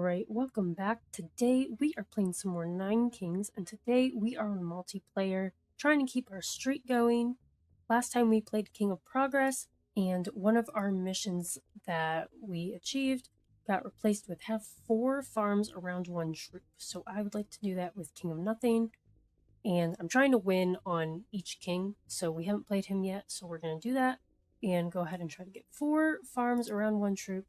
Alright, welcome back. Today we are playing some more Nine Kings, and today we are on multiplayer, trying to keep our streak going. Last time we played King of Progress, and one of our missions that we achieved got replaced with have 4 farms around 1 troop. So I would like to do that with King of Nothing, and I'm trying to win on each king, so we haven't played him yet, so we're going to do that, and go ahead and try to get 4 farms around 1 troop,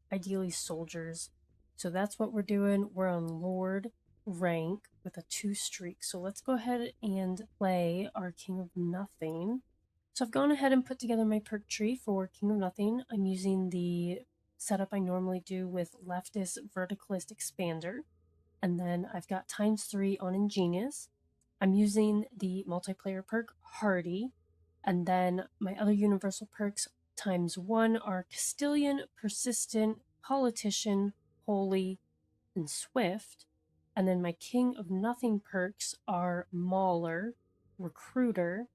ideally soldiers. So that's what we're doing. We're on Lord rank with a 2 streak. So let's go ahead and play our King of Nothing. So I've gone ahead and put together my perk tree for King of Nothing. I'm using the setup I normally do with Leftist Verticalist Expander. And then I've got ×3 on Ingenious. I'm using the multiplayer perk Hardy. And then my other universal perks ×1 are Castilian, Persistent, Politician, Holy, and Swift. And then my King of Nothing perks are Mauler, Recruiter,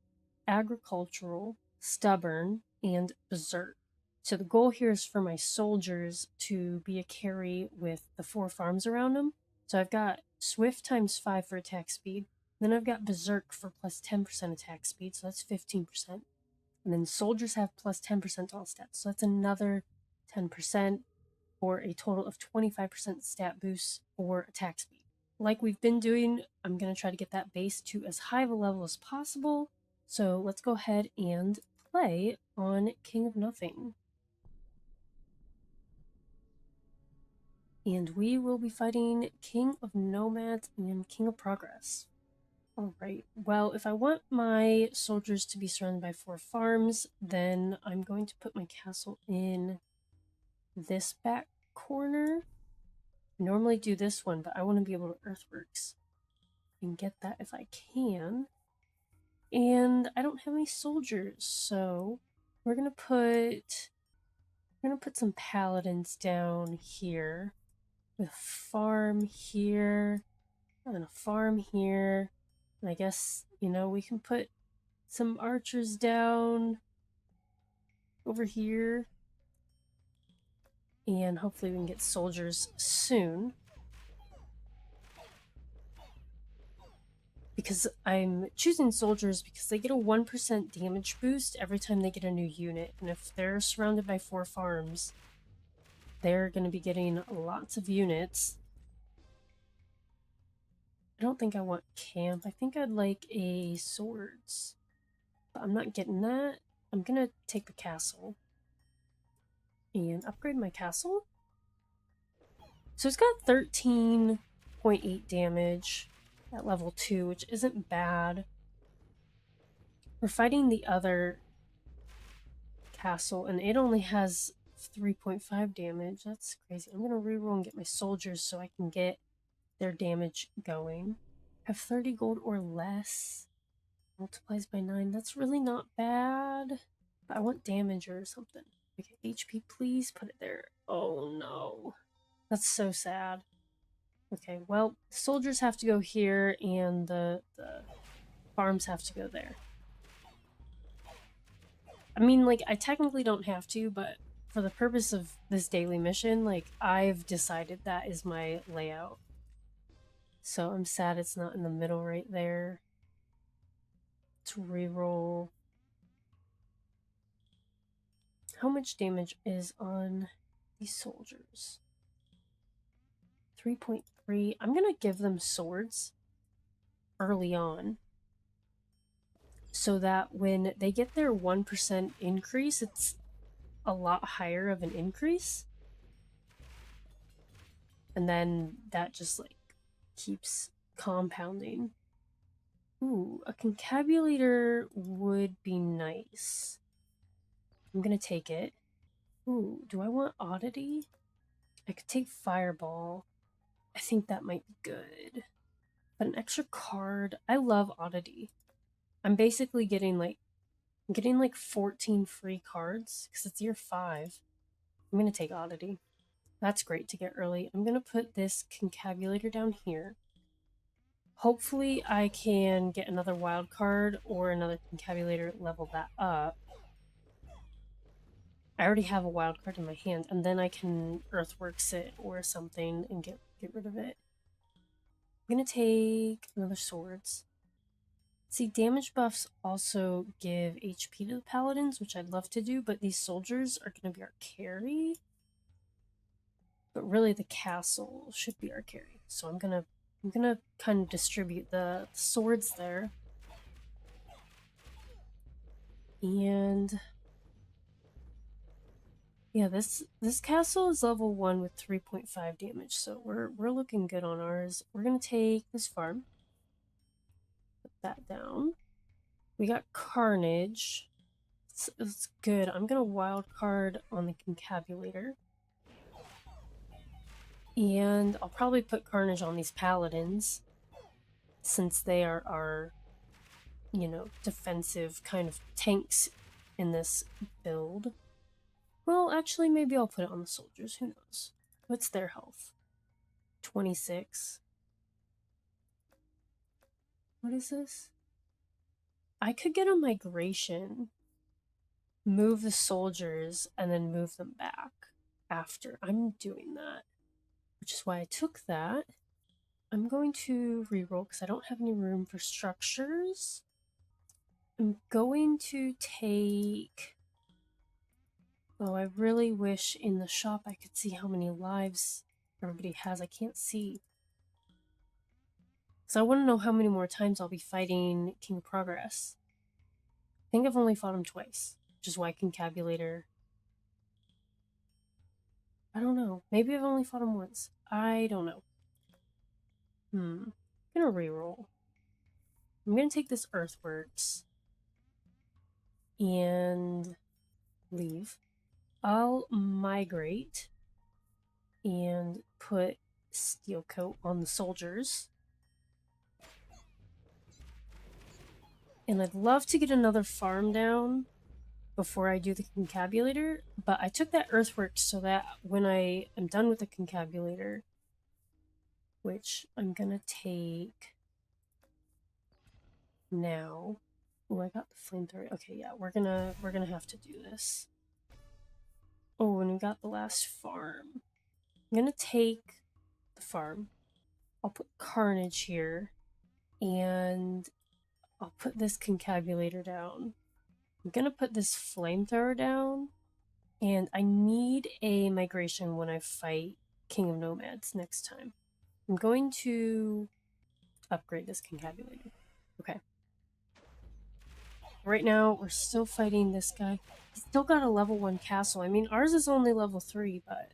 Agricultural, Stubborn, and Berserk. So the goal here is for my soldiers to be a carry with the 4 farms around them. So I've got Swift ×5 for attack speed. Then I've got Berserk for plus 10% attack speed, so that's 15%. And then soldiers have plus 10% all stats, so that's another 10%. For a total of 25% stat boost for attack speed. Like we've been doing, I'm going to try to get that base to as high of a level as possible. So let's go ahead and play on King of Nothing. And we will be fighting King of Nomads and King of Progress. Alright, well, if I want my soldiers to be surrounded by 4 farms, then I'm going to put my castle in this back corner. I normally do this one, but I want to be able to earthworks and get that if I can. And I don't have any soldiers, so we're gonna put some paladins down here with a farm here and a farm here. And I guess, we can put some archers down over here. And hopefully we can get soldiers soon. Because I'm choosing soldiers because they get a 1% damage boost every time they get a new unit. And if they're surrounded by 4 farms, they're going to be getting lots of units. I don't think I want camp. I think I'd like a swords. But I'm not getting that. I'm going to take the castle and upgrade my castle. So it's got 13.8 damage at level 2, which isn't bad. We're fighting the other castle, and it only has 3.5 damage. That's crazy. I'm going to reroll and get my soldiers so I can get their damage going. Have 30 gold or less. Multiplies by 9. That's really not bad. But I want damage or something. Okay, HP, please put it there. Oh no. That's so sad. Okay, well, soldiers have to go here, and the farms have to go there. I mean, like, I technically don't have to, but for the purpose of this daily mission, like, I've decided that is my layout. So I'm sad it's not in the middle right there. Let's reroll. How much damage is on these soldiers? 3.3. I'm gonna give them swords early on, so that when they get their 1% increase, it's a lot higher of an increase. And then that just, like, keeps compounding. Ooh, a concabulator would be nice. I'm gonna take it. Ooh, do I want oddity? I could take fireball. I think that might be good. But an extra card, I love oddity. I'm basically getting like 14 free cards because it's year 5. I'm gonna take oddity. That's great to get early. I'm gonna put this concabulator down here. Hopefully I can get another wild card or another concabulator, level that up. I already have a wild card in my hand, and then I can Earthworks it or something and get rid of it. I'm gonna take another swords. See, damage buffs also give HP to the paladins, which I'd love to do, but these soldiers are gonna be our carry. But really the castle should be our carry. So I'm gonna kind of distribute the swords there. And yeah, this castle is level 1 with 3.5 damage, so we're looking good on ours. We're gonna take this farm, put that down. We got Carnage. It's good. I'm gonna wild card on the Concabulator. And I'll probably put Carnage on these Paladins, since they are our, you know, defensive kind of tanks in this build. Well, actually, maybe I'll put it on the soldiers. Who knows? What's their health? 26. What is this? I could get a migration, move the soldiers, and then move them back after. I'm doing that, which is why I took that. I'm going to reroll because I don't have any room for structures. I'm going to take... Oh, I really wish in the shop I could see how many lives everybody has. I can't see. So I want to know how many more times I'll be fighting King of Progress. I think I've only fought him twice, which is why Concabulator... I don't know. Maybe I've only fought him once. I don't know. I'm gonna reroll. I'm gonna take this Earthworks and leave. I'll migrate and put Steel Coat on the soldiers. And I'd love to get another farm down before I do the Concabulator, but I took that Earthworks so that when I am done with the Concabulator, which I'm gonna take now. Oh, I got the flamethrower. Okay, yeah, we're gonna have to do this. Oh, and we got the last farm. I'm gonna take the farm. I'll put Carnage here, and I'll put this Concabulator down. I'm gonna put this flamethrower down, and I need a migration when I fight King of Nomads next time. I'm going to upgrade this Concabulator. Okay. Right now, we're still fighting this guy. He's still got a level 1 castle. I mean, ours is only level 3, but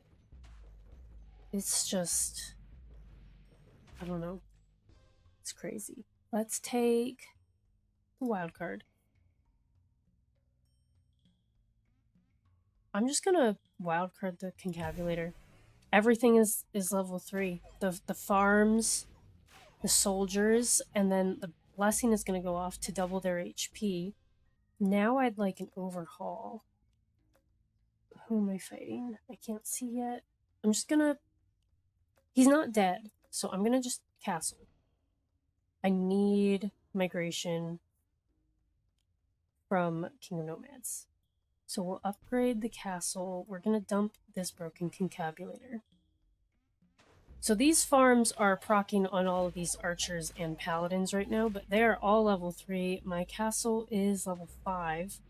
it's just... I don't know. It's crazy. Let's take the wild card. I'm just gonna wild card the Concabulator. Everything is level 3. The farms, the soldiers, and then the blessing is gonna go off to double their HP. Now I'd like an overhaul. Who am I fighting? I can't see yet. I'm just gonna... He's not dead, so I'm gonna just castle. I need migration from King of Nomads. So we'll upgrade the castle. We're gonna dump this broken Concabulator. So these farms are proccing on all of these archers and paladins right now, but they are all level 3. My castle is level 5.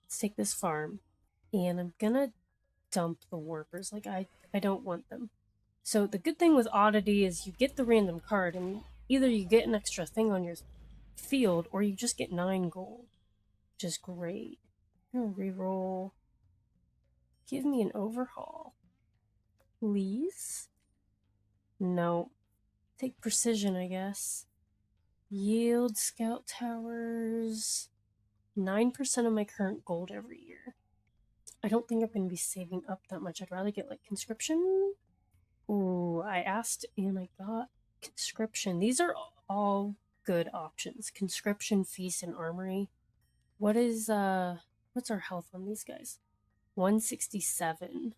Let's take this farm. And I'm gonna dump the warpers. Like, I don't want them. So the good thing with Oddity is you get the random card, and either you get an extra thing on your field, or you just get 9 gold. Which is great. I'm gonna reroll. Give me an overhaul. Please? No. Take precision, I guess. Yield scout towers. 9% of my current gold every year. I don't think I'm going to be saving up that much. I'd rather get like conscription. Ooh, I asked and I got conscription. These are all good options. Conscription, feast, and armory. What is what's our health on these guys? 167.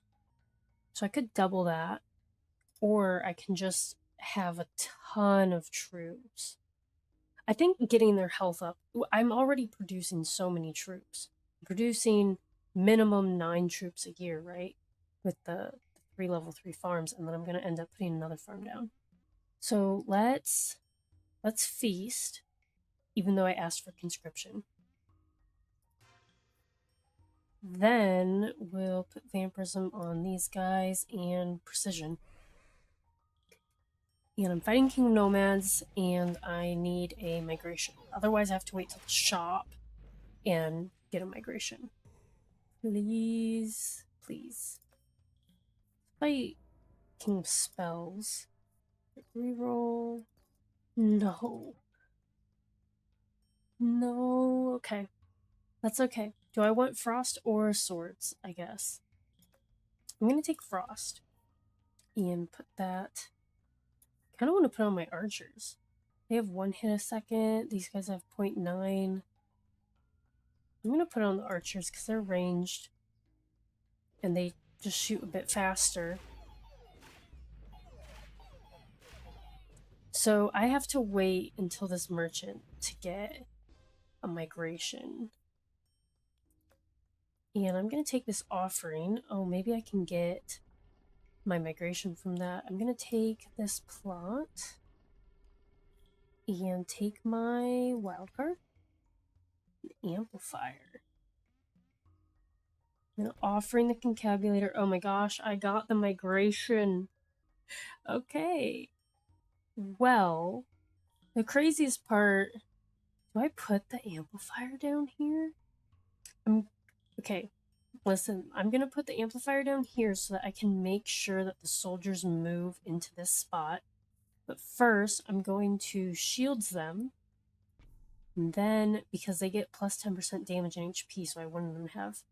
So I could double that, or I can just have a ton of troops. I think getting their health up. I'm already producing so many troops. Producing minimum 9 troops a year, right? With the 3 level 3 farms, and then I'm gonna end up putting another farm down. So let's feast, even though I asked for conscription. Then we'll put vampirism on these guys and precision. And I'm fighting King of Nomads, and I need a migration. Otherwise, I have to wait till the shop and get a migration. Please, please. Fight King of Spells. Reroll. No. No. Okay. That's okay. Do I want Frost or Swords, I guess? I'm gonna take Frost and put that. Kind of want to put on my archers. They have 1 hit a second. These guys have 0.9. I'm going to put on the archers because they're ranged. And they just shoot a bit faster. So I have to wait until this merchant to get a migration. And I'm going to take this offering. Oh, maybe I can get my migration from that. I'm going to take this plot and take my wildcard. Amplifier. And offering the concabulator. Oh my gosh, I got the migration. Okay. Well, the craziest part, do I put the amplifier down here? Okay, listen, I'm gonna put the amplifier down here so that I can make sure that the soldiers move into this spot. But first, I'm going to shields them. And then, because they get plus 10% damage and HP, so I wanted them to have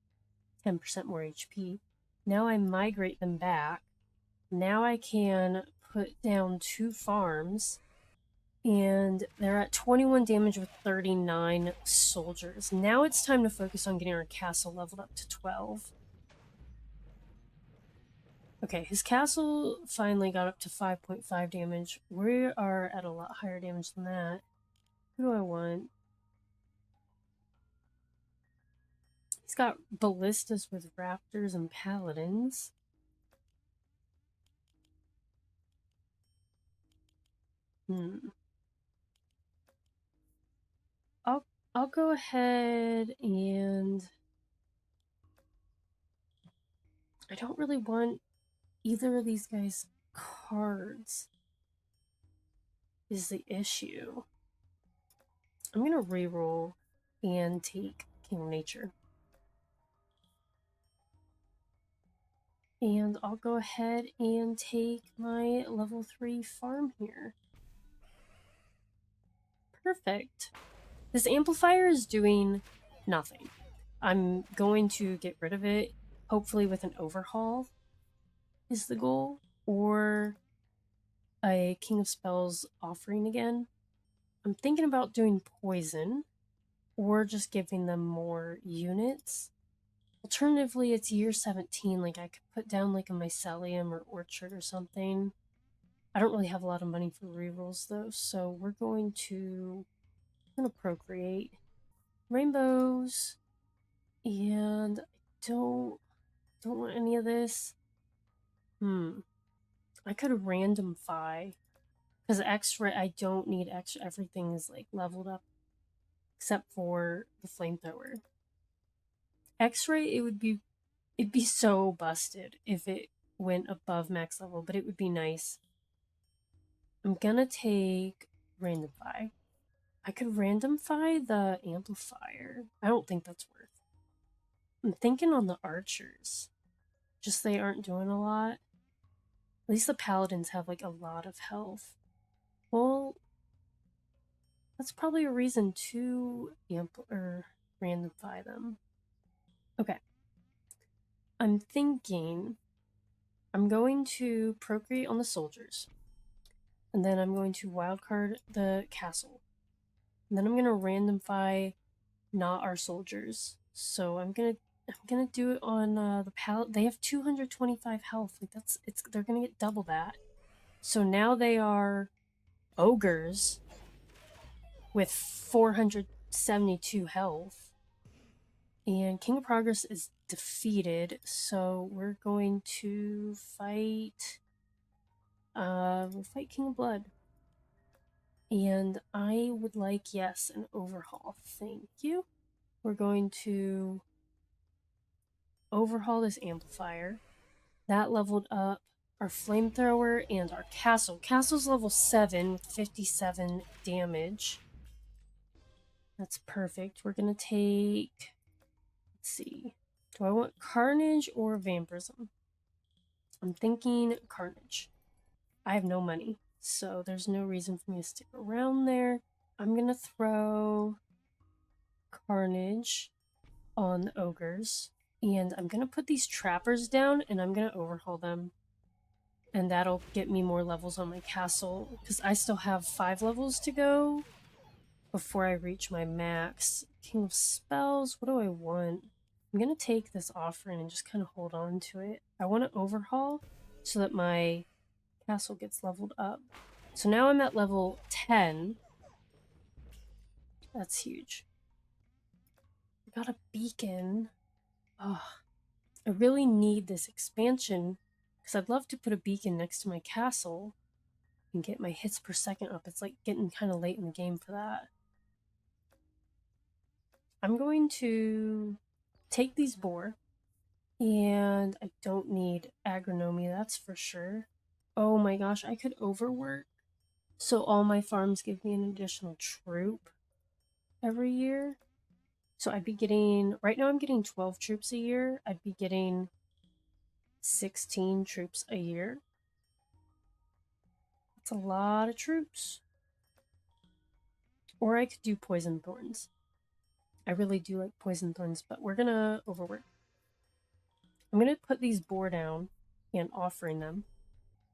10% more HP. Now I migrate them back. Now I can put down 2 farms, and they're at 21 damage with 39 soldiers. Now it's time to focus on getting our castle leveled up to 12. Okay, his castle finally got up to 5.5 damage. We are at a lot higher damage than that. Who do I want? He's got ballistas with raptors and paladins. I'll go ahead and I don't really want either of these guys' cards is the issue. I'm gonna reroll and take King of Nature. And I'll go ahead and take my level 3 farm here. Perfect. This amplifier is doing nothing. I'm going to get rid of it, hopefully with an overhaul is the goal, or a King of Spells offering again. I'm thinking about doing poison, or just giving them more units. Alternatively, it's year 17, like I could put down like a mycelium or orchard or something. I don't really have a lot of money for rerolls though, so we're going to procreate rainbows, and I don't want any of this. I could randomify, because X-ray, I don't need extra. Everything is like leveled up except for the flamethrower. X-ray, it'd be so busted if it went above max level, but it would be nice. I'm gonna take randomify. I could randomify the amplifier. I don't think that's worth. I'm thinking on the archers. Just they aren't doing a lot. At least the paladins have like a lot of health. Well, that's probably a reason to randomify them. Okay. I'm thinking I'm going to procreate on the soldiers. And then I'm going to wildcard the castle. And then I'm going to randomify not our soldiers. So I'm gonna do it on the palette. They have 225 health. Like they're gonna get double that. So now they are ogres. with 472 health. And King of Progress is defeated, so we're going to fight. We'll fight King of Blood. And I would like, yes, an overhaul. Thank you. We're going to overhaul this amplifier. That leveled up our flamethrower and our castle. Castle's level 7 with 57 damage. That's perfect. We're going to take, let's see, do I want Carnage or Vampirism? I'm thinking Carnage. I have no money, so there's no reason for me to stick around there. I'm going to throw Carnage on the ogres, and I'm going to put these trappers down, and I'm going to overhaul them. And that'll get me more levels on my castle, because I still have 5 levels to go before I reach my max. King of Spells, what do I want? I'm going to take this offering and just kind of hold on to it. I want to overhaul so that my castle gets leveled up. So now I'm at level 10. That's huge. I got a beacon. Oh, I really need this expansion because I'd love to put a beacon next to my castle and get my hits per second up. It's like getting kind of late in the game for that. I'm going to take these boar, and I don't need agronomy, that's for sure. Oh my gosh, I could overwork. So all my farms give me an additional troop every year. So I'd be getting, right now I'm getting 12 troops a year. I'd be getting 16 troops a year. That's a lot of troops. Or I could do poison thorns. I really do like poison thorns, but we're gonna overwork. I'm gonna put these boar down and offering them.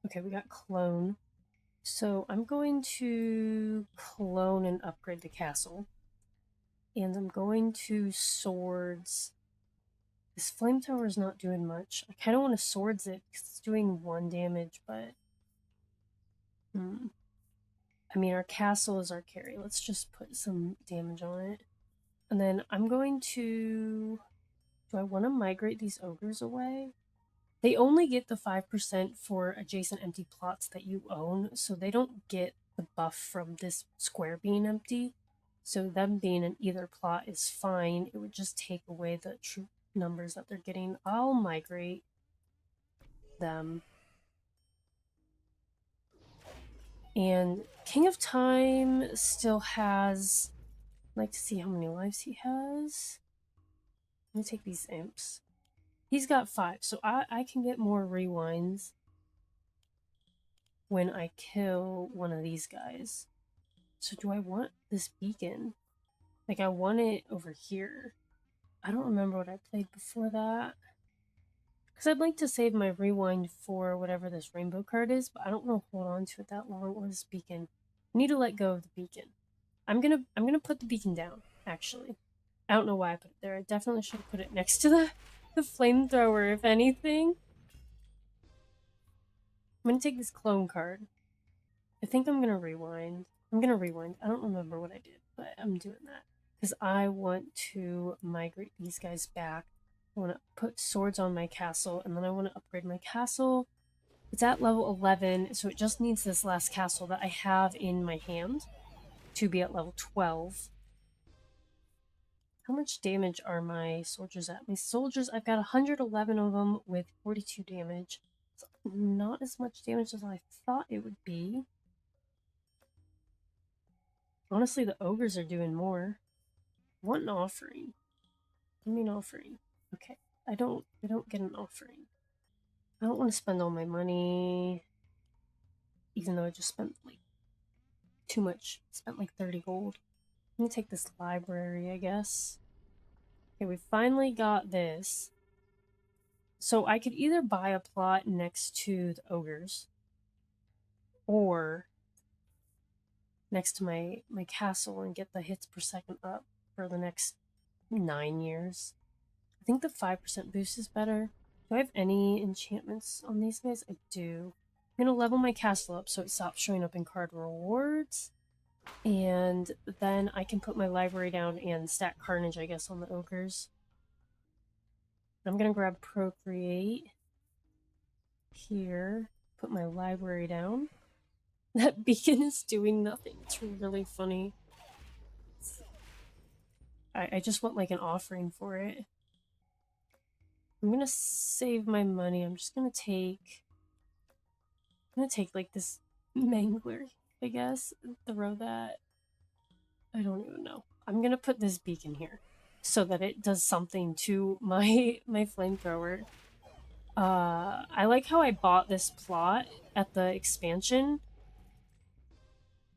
Okay, we got clone. So I'm going to clone and upgrade the castle. And I'm going to swords. This flamethrower is not doing much. I kind of want to swords it because it's doing 1 damage, but I mean, our castle is our carry. Let's just put some damage on it. And then I'm going to... Do I want to migrate these ogres away? They only get the 5% for adjacent empty plots that you own, so they don't get the buff from this square being empty. So them being in either plot is fine. It would just take away the troop numbers that they're getting. I'll migrate them. And King of Time still has... I'd like to see how many lives he has. Let me take these imps. He's got 5, so I can get more rewinds when I kill one of these guys. So do I want this beacon? Like, I want it over here. I don't remember what I played before that. Because I'd like to save my rewind for whatever this rainbow card is, but I don't want to hold on to it that long. Or this beacon. I need to let go of the beacon. I'm gonna put the beacon down, actually. I don't know why I put it there. I definitely should have put it next to the flamethrower, if anything. I'm gonna take this clone card. I think I'm gonna rewind. I'm gonna rewind. I don't remember what I did, but I'm doing that. Because I want to migrate these guys back. I want to put swords on my castle, and then I want to upgrade my castle. It's at level 11, so it just needs this last castle that I have in my hand to be at level 12. How much damage are my soldiers at? My soldiers, I've got 111 of them with 42 damage. It's not as much damage as I thought it would be. Honestly, the ogres are doing more. I want an offering. Give me an offering. Okay. I don't get an offering. I don't want to spend all my money, even though I just spent like too much. Spent like 30 gold. Let me take this library, I guess. Okay, we finally got this. So I could either buy a plot next to the ogres, or next to my castle and get the hits per second up for the next 9 years. I think the 5% boost is better. Do I have any enchantments on these guys? I do. I'm going to level my castle up so it stops showing up in card rewards. And then I can put my library down and stack Carnage, I guess, on the ogres. I'm gonna grab Procreate here, put my library down. That beacon is doing nothing. It's really funny. I just want like an offering for it. I'm gonna save my money. I'm gonna take like this mangler, I guess, and throw that. I don't even know. I'm gonna put this beacon here so that it does something to my flamethrower. I like how I bought this plot at the expansion,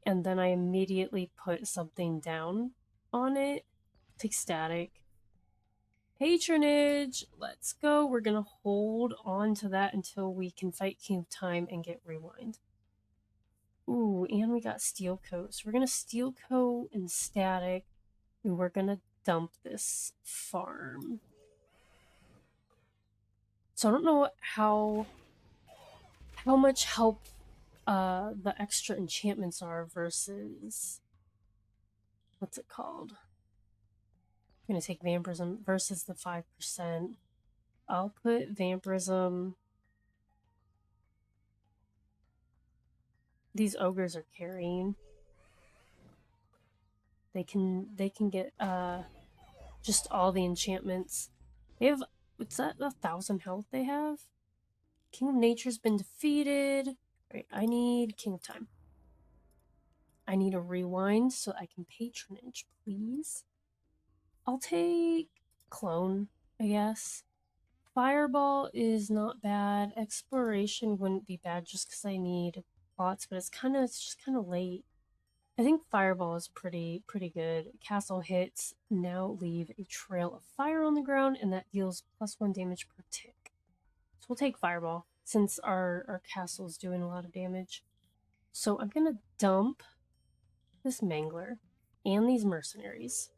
and then I immediately put something down on it. Take static. Patronage! Let's go. We're gonna hold on to that until we can fight King of Time and get rewind. Ooh, and we got Steel Coat. So we're gonna Steel Coat and static, and we're gonna dump this farm. So I don't know how much help the extra enchantments are versus what's it called? I'm gonna take vampirism versus the 5%. I'll put vampirism. These ogres are carrying. They can get just all the enchantments. They have, what's that, 1,000 health they have? King of Nature's been defeated. Alright, I need King of Time. I need a rewind so I can patronage, please. I'll take clone, I guess. Fireball is not bad. Exploration wouldn't be bad just because I need bots, but it's just kind of late. I think Fireball is pretty good. Castle hits now leave a trail of fire on the ground, and that deals +1 damage per tick. So we'll take Fireball since our castle is doing a lot of damage. So I'm gonna dump this Mangler and these mercenaries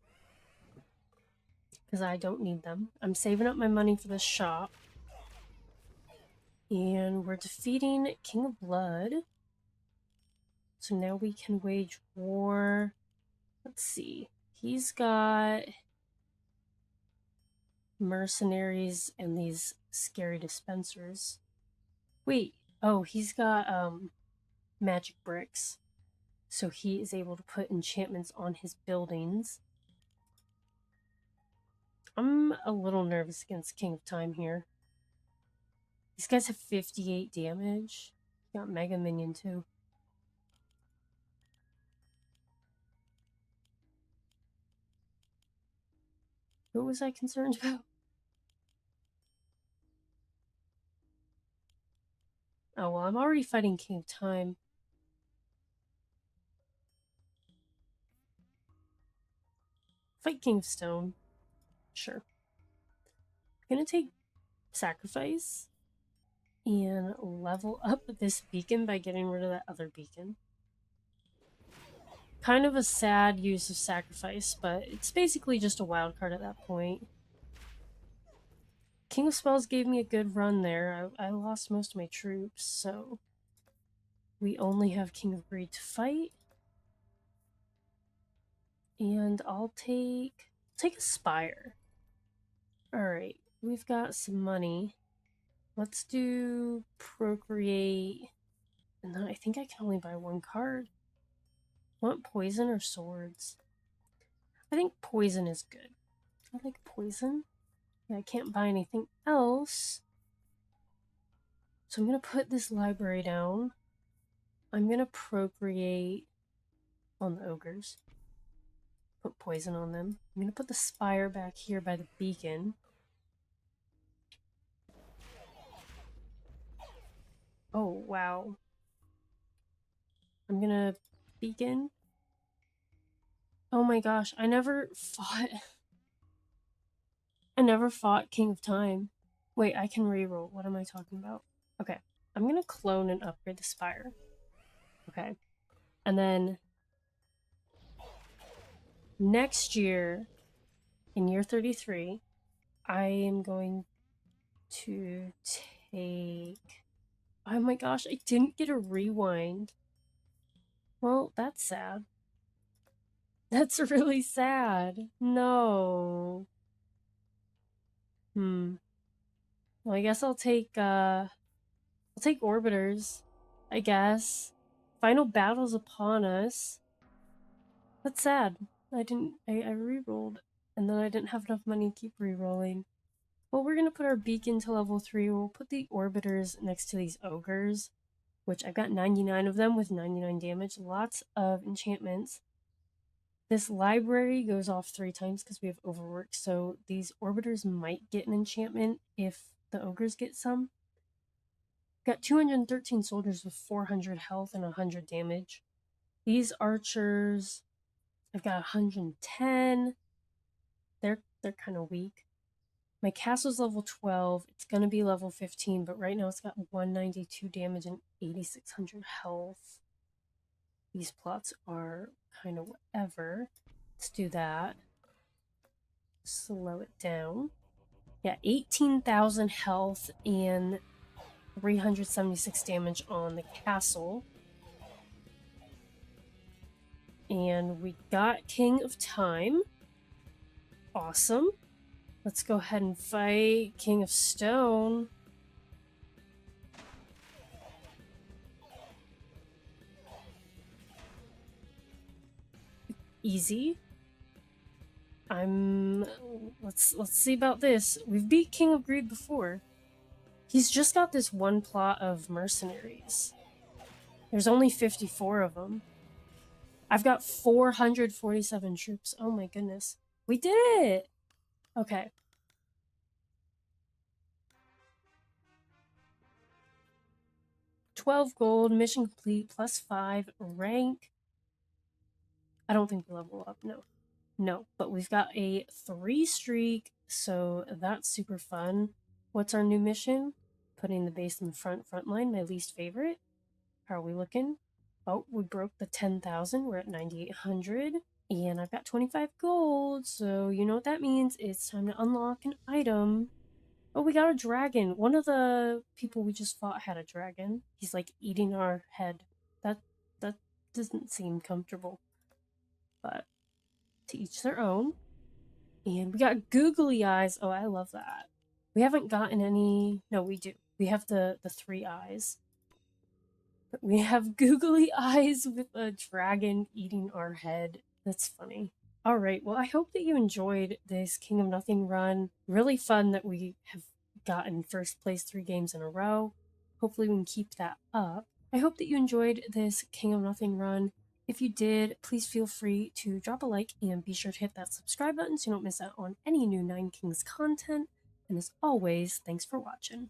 because I don't need them. I'm saving up my money for this shop. And we're defeating King of Blood. So now we can wage war. Let's see. He's got mercenaries and these scary dispensers. Wait. Oh, he's got magic bricks. So he is able to put enchantments on his buildings. I'm a little nervous against King of Time here. These guys have 58 damage. Got Mega Minion too. What was I concerned about? Oh, well, I'm already fighting King of Time. Fight King of Stone. Sure. I'm gonna take Sacrifice and level up this beacon by getting rid of that other beacon. Kind of a sad use of Sacrifice, but it's basically just a wild card at that point. King of Spells gave me a good run there. I lost most of my troops, so we only have King of Greed to fight. And I'll take a Spire. Alright, we've got some money. Let's do Procreate. And then I think I can only buy one card. Want poison or swords? I think poison is good. I like poison. Yeah, I can't buy anything else. So I'm gonna put this library down. I'm gonna Procreate on the ogres. Put poison on them. I'm gonna put the spire back here by the beacon. Oh, wow. I'm gonna beacon. Oh my gosh, I never fought. I never fought King of Time. Wait, I can reroll. What am I talking about? Okay, I'm gonna clone and upgrade the spire. Okay, and then next year, in year 33, I am going to take. Oh my gosh, I didn't get a rewind. Well, that's sad. That's really sad. No. Hmm. Well, I guess I'll take orbiters. I guess. Final battle's upon us. That's sad. I re-rolled and then I didn't have enough money to keep re-rolling. Well, we're gonna put our beacon to level 3. We'll put the orbiters next to these ogres, which I've got 99 of them with 99 damage. Lots of enchantments. This library goes off 3 times because we have overworked, so these orbiters might get an enchantment if the ogres get some. Got 213 soldiers with 400 health and 100 damage. These archers, I've got 110. They're kind of weak. My castle's level 12. It's going to be level 15, but right now it's got 192 damage and 8600 health. These plots are kind of whatever. Let's do that. Slow it down. Yeah, 18,000 health and 376 damage on the castle. And we got King of Time. Awesome. Let's go ahead and fight King of Stone. Easy. Let's see about this. We've beat King of Greed before. He's just got this one plot of mercenaries. There's only 54 of them. I've got 447 troops. Oh my goodness. We did it! Okay. $12 gold, mission complete, +5, rank. I don't think we level up, no. No, but we've got a 3 streak, so that's super fun. What's our new mission? Putting the base in the front line, my least favorite. How are we looking? Oh, we broke the 10,000. We're at 9,800. And I've got 25 gold, so you know what that means. It's time to unlock an item. Oh, we got a dragon. One of the people we just fought had a dragon. He's like eating our head. That doesn't seem comfortable. But to each their own. And we got googly eyes. Oh, I love that. We haven't gotten any. No, we do. We have the 3 eyes. But we have googly eyes with a dragon eating our head. That's funny. All right. Well, I hope that you enjoyed this King of Nothing run. Really fun that we have gotten first place 3 games in a row. Hopefully, we can keep that up. I hope that you enjoyed this King of Nothing run. If you did, please feel free to drop a like and be sure to hit that subscribe button so you don't miss out on any new Nine Kings content. And as always, thanks for watching.